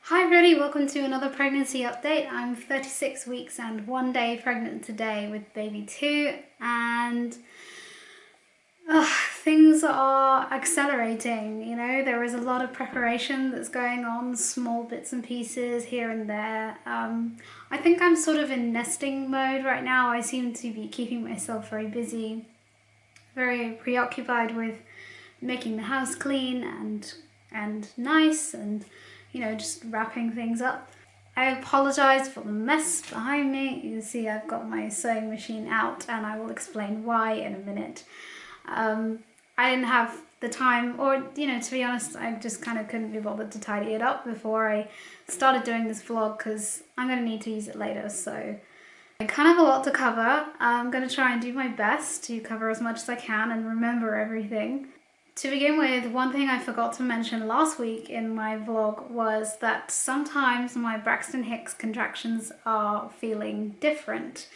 Hi everybody, welcome to another pregnancy update. I'm 36 weeks and 1 day pregnant today with baby 2, and things are accelerating. There is a lot of preparation that's going on, small bits and pieces here and there. I think I'm sort of in nesting mode right now. I seem to be keeping myself very busy, very preoccupied with making the house clean and nice, and just wrapping things up. I apologize for the mess behind me. You can see I've got my sewing machine out, and I will explain why in a minute. I didn't have the time, or to be honest, I just kind of couldn't be bothered to tidy it up before I started doing this vlog, because I'm going to need to use it later. So I kind of have a lot to cover. I'm going to try and do my best to cover as much as I can and remember everything. To begin with, one thing I forgot to mention last week in my vlog was that sometimes my Braxton Hicks contractions are feeling different.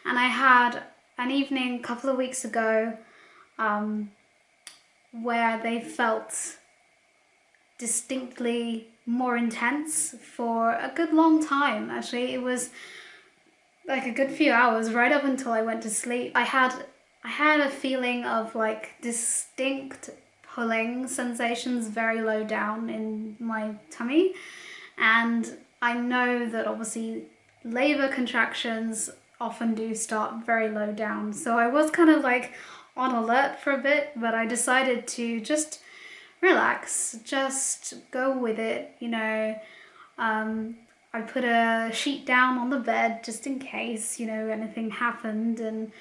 And I had an evening a couple of weeks ago where they felt distinctly more intense for a good long time. Actually, it was like a good few hours right up until I went to sleep. I had a feeling of like distinct pulling sensations very low down in my tummy, and I know that obviously labor contractions often do start very low down, so I was kind of like on alert for a bit, but I decided to just relax, just go with it. I put a sheet down on the bed just in case anything happened, and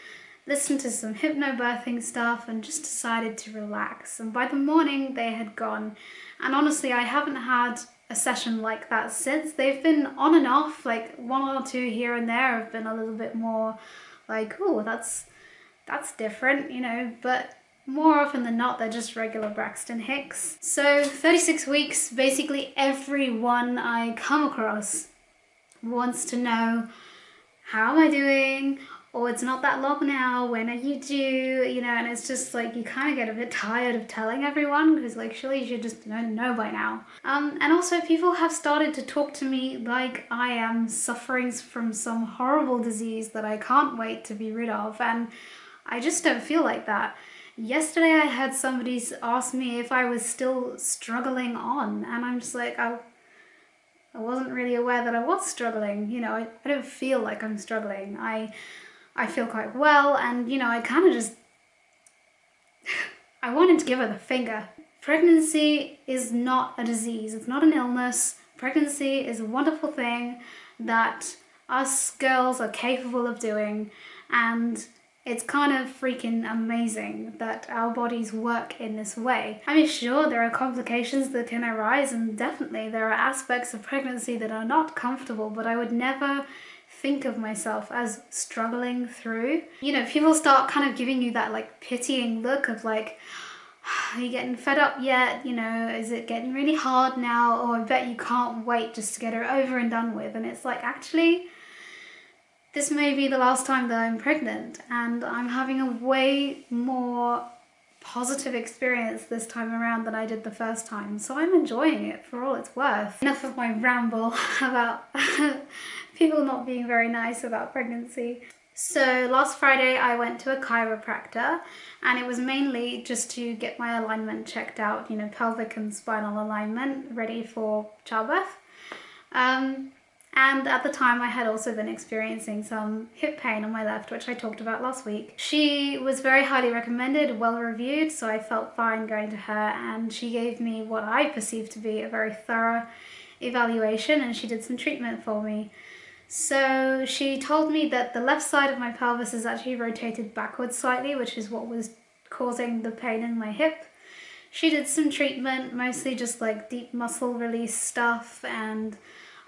listened to some hypnobirthing stuff and just decided to relax. And by the morning they had gone, and honestly I haven't had a session like that since. They've been on and off, like one or two here and there have been a little bit more like, oh, that's different, but more often than not they're just regular Braxton Hicks. So 36 weeks, basically everyone I come across wants to know, how am I doing? Or it's not that long now, when are you due? And it's just like, you kind of get a bit tired of telling everyone, because like, surely you should just know by now. And also people have started to talk to me like I am suffering from some horrible disease that I can't wait to be rid of, and I just don't feel like that. Yesterday I had somebody ask me if I was still struggling on, and I'm just like, I wasn't really aware that I was struggling. I don't feel like I'm struggling. I feel quite well, and I kind of just I wanted to give her the finger. Pregnancy is not a disease, it's not an illness. Pregnancy is a wonderful thing that us girls are capable of doing, and it's kind of freaking amazing that our bodies work in this way. I mean, sure, there are complications that can arise, and definitely there are aspects of pregnancy that are not comfortable, but I would never think of myself as struggling through. People start kind of giving you that like pitying look of like, are you getting fed up yet? Is it getting really hard now? Or I bet you can't wait just to get it over and done with. And it's like, actually, this may be the last time that I'm pregnant, and I'm having a way more positive experience this time around than I did the first time, so I'm enjoying it for all it's worth. Enough of my ramble about people not being very nice about pregnancy. So last Friday I went to a chiropractor, and it was mainly just to get my alignment checked out, pelvic and spinal alignment, ready for childbirth. And at the time I had also been experiencing some hip pain on my left, which I talked about last week. She was very highly recommended, well reviewed, so I felt fine going to her, and she gave me what I perceived to be a very thorough evaluation, and she did some treatment for me. So she told me that the left side of my pelvis is actually rotated backwards slightly, which is what was causing the pain in my hip. She did some treatment, mostly just like deep muscle release stuff and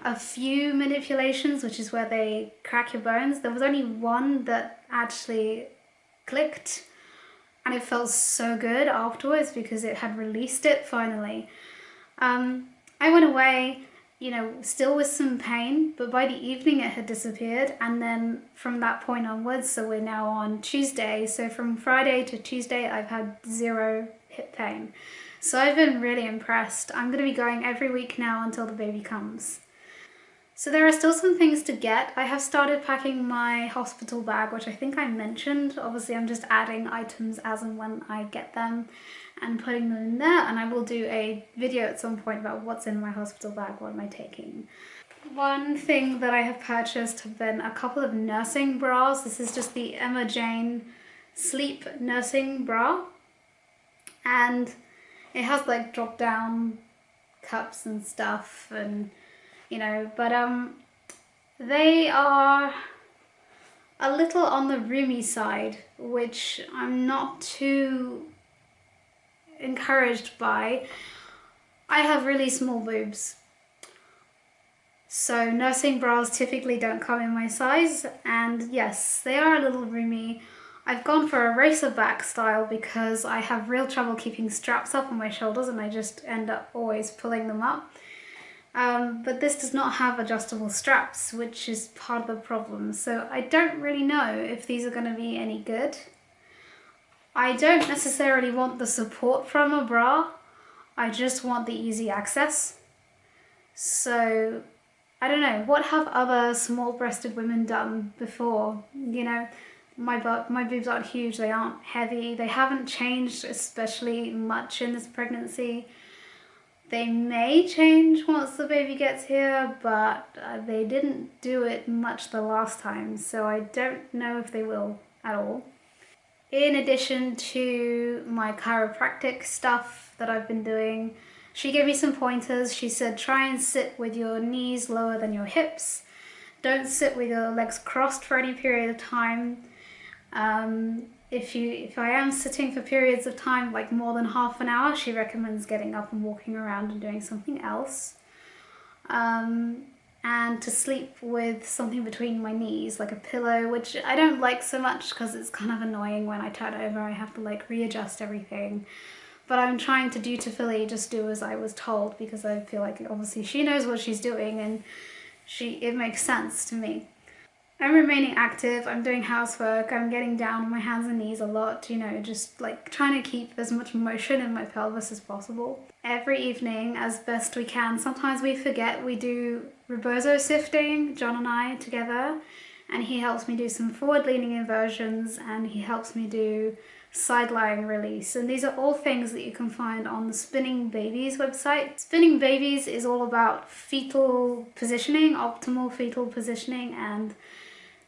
a few manipulations, which is where they crack your bones. There was only one that actually clicked, and it felt so good afterwards because it had released it finally. I went away, still with some pain, but by the evening it had disappeared, and then from that point onwards, so we're now on Tuesday, so from Friday to Tuesday I've had zero hip pain. So I've been really impressed. I'm going to be going every week now until the baby comes. So there are still some things to get. I have started packing my hospital bag, which I think I mentioned. Obviously, I'm just adding items as and when I get them and putting them in there. And I will do a video at some point about what's in my hospital bag, what am I taking. One thing that I have purchased have been a couple of nursing bras. This is just the Emma Jane Sleep Nursing Bra. And it has like drop down cups and stuff, and you know, but they are a little on the roomy side, which I'm not too encouraged by. I have really small boobs, so nursing bras typically don't come in my size, and yes, they are a little roomy. I've gone for a racer back style because I have real trouble keeping straps up on my shoulders and I just end up always pulling them up. But this does not have adjustable straps, which is part of the problem. So I don't really know if these are going to be any good. I don't necessarily want the support from a bra. I just want the easy access. So I don't know, what have other small-breasted women done before? You know, my boobs aren't huge, they aren't heavy, they haven't changed especially much in this pregnancy. They may change once the baby gets here, but they didn't do it much the last time, so I don't know if they will at all. In addition to my chiropractic stuff that I've been doing, she gave me some pointers. She said try and sit with your knees lower than your hips. Don't sit with your legs crossed for any period of time. If I am sitting for periods of time, like more than half an hour, she recommends getting up and walking around and doing something else. And to sleep with something between my knees, like a pillow, which I don't like so much because it's kind of annoying when I turn over. I have to like readjust everything. But I'm trying to dutifully just do as I was told because I feel like obviously she knows what she's doing and it makes sense to me. I'm remaining active, I'm doing housework, I'm getting down on my hands and knees a lot, you know, just like trying to keep as much motion in my pelvis as possible. Every evening, as best we can, sometimes we forget, we do rebozo sifting, John and I together, and he helps me do some forward-leaning inversions and he helps me do side-lying release. And these are all things that you can find on the Spinning Babies website. Spinning Babies is all about fetal positioning, optimal fetal positioning, and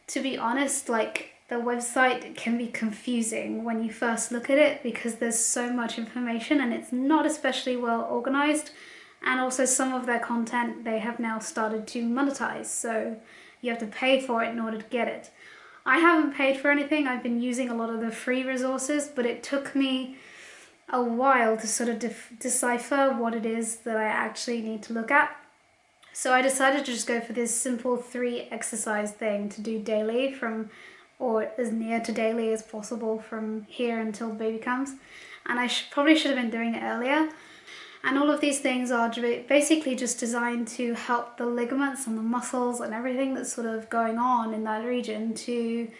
to be honest, like the website can be confusing when you first look at it because there's so much information and it's not especially well organized, and also some of their content they have now started to monetize, so you have to pay for it in order to get it. I haven't paid for anything, I've been using a lot of the free resources, but it took me a while to sort of decipher what it is that I actually need to look at. So I decided to just go for this simple 3 exercise thing to do daily or as near to daily as possible from here until the baby comes. And I probably should have been doing it earlier. And all of these things are basically just designed to help the ligaments and the muscles and everything that's sort of going on in that region to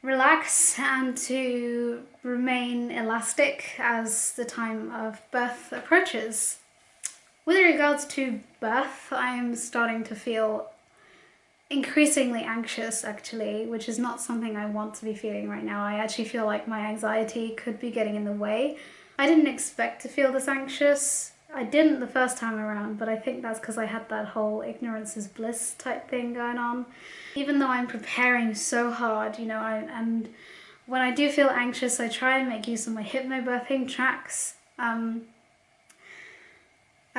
relax and to remain elastic as the time of birth approaches. With regards to birth, I'm starting to feel increasingly anxious actually, which is not something I want to be feeling right now. I actually feel like my anxiety could be getting in the way. I didn't expect to feel this anxious. I didn't the first time around, but I think that's because I had that whole ignorance is bliss type thing going on. Even though I'm preparing so hard, you know, and when I do feel anxious, I try and make use of my hypnobirthing tracks.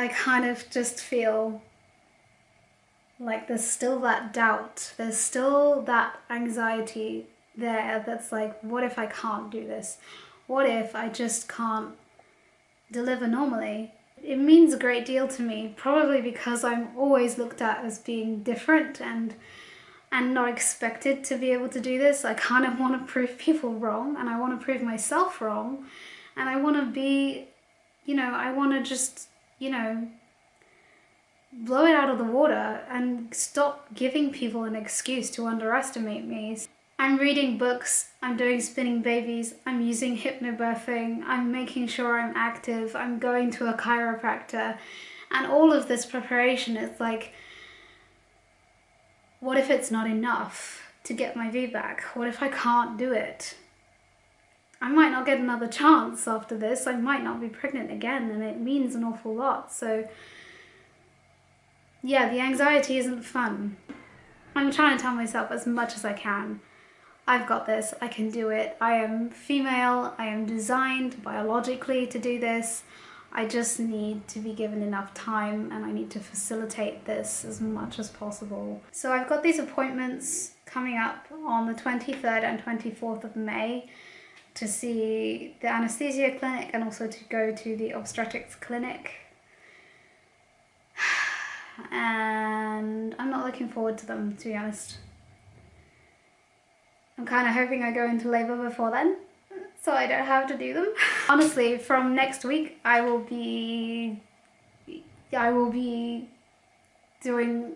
I kind of just feel like there's still that doubt, there's still that anxiety there that's like, what if I can't do this? What if I just can't deliver normally? It means a great deal to me, probably because I'm always looked at as being different and not expected to be able to do this. I kind of want to prove people wrong, and I want to prove myself wrong, and I want to be, you know, I want to just, you know, blow it out of the water and stop giving people an excuse to underestimate me. I'm reading books, I'm doing spinning babies, I'm using hypnobirthing, I'm making sure I'm active, I'm going to a chiropractor, and all of this preparation is like, what if it's not enough to get my VBAC? What if I can't do it? I might not get another chance after this, I might not be pregnant again, and it means an awful lot. So yeah, the anxiety isn't fun. I'm trying to tell myself as much as I can, I've got this, I can do it, I am female, I am designed biologically to do this, I just need to be given enough time and I need to facilitate this as much as possible. So I've got these appointments coming up on the 23rd and 24th of May to see the anesthesia clinic and also to go to the obstetrics clinic. And I'm not looking forward to them, to be honest. I'm kind of hoping I go into labour before then, so I don't have to do them. Honestly, from next week, I will be doing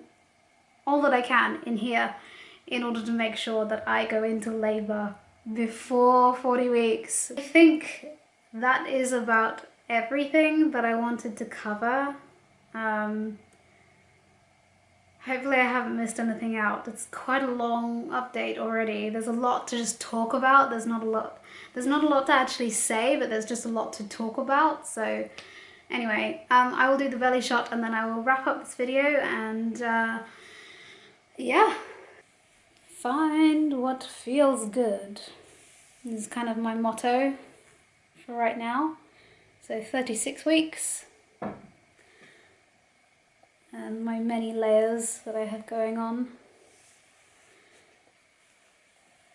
all that I can in here in order to make sure that I go into labour before 40 weeks. I think that is about everything that I wanted to cover. Hopefully I haven't missed anything out. It's quite a long update already. There's a lot to just talk about. There's not a lot to actually say, but there's just a lot to talk about. So anyway, I will do the belly shot and then I will wrap up this video and yeah. Find what feels good. This is kind of my motto for right now. So 36 weeks. And my many layers that I have going on.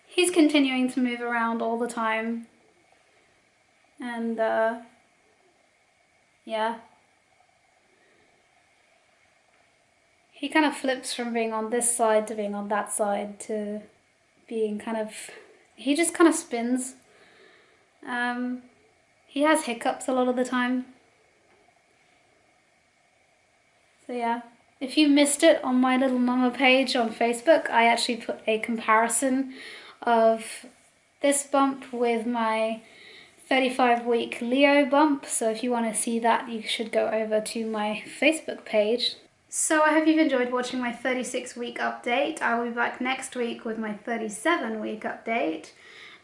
He's continuing to move around all the time. And yeah. He kind of flips from being on this side to being on that side to being kind of, he just kind of spins. He has hiccups a lot of the time. So yeah, if you missed it on my little mama page on Facebook, I actually put a comparison of this bump with my 35-week Leo bump. So if you want to see that, you should go over to my Facebook page. So I hope you've enjoyed watching my 36-week update. I will be back next week with my 37-week update.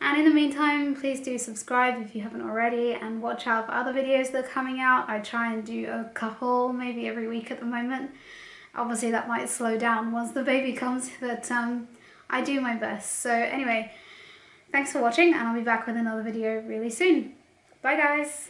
And in the meantime, please do subscribe if you haven't already and watch out for other videos that are coming out. I try and do a couple, maybe every week at the moment. Obviously that might slow down once the baby comes, but I do my best. So anyway, thanks for watching and I'll be back with another video really soon. Bye guys!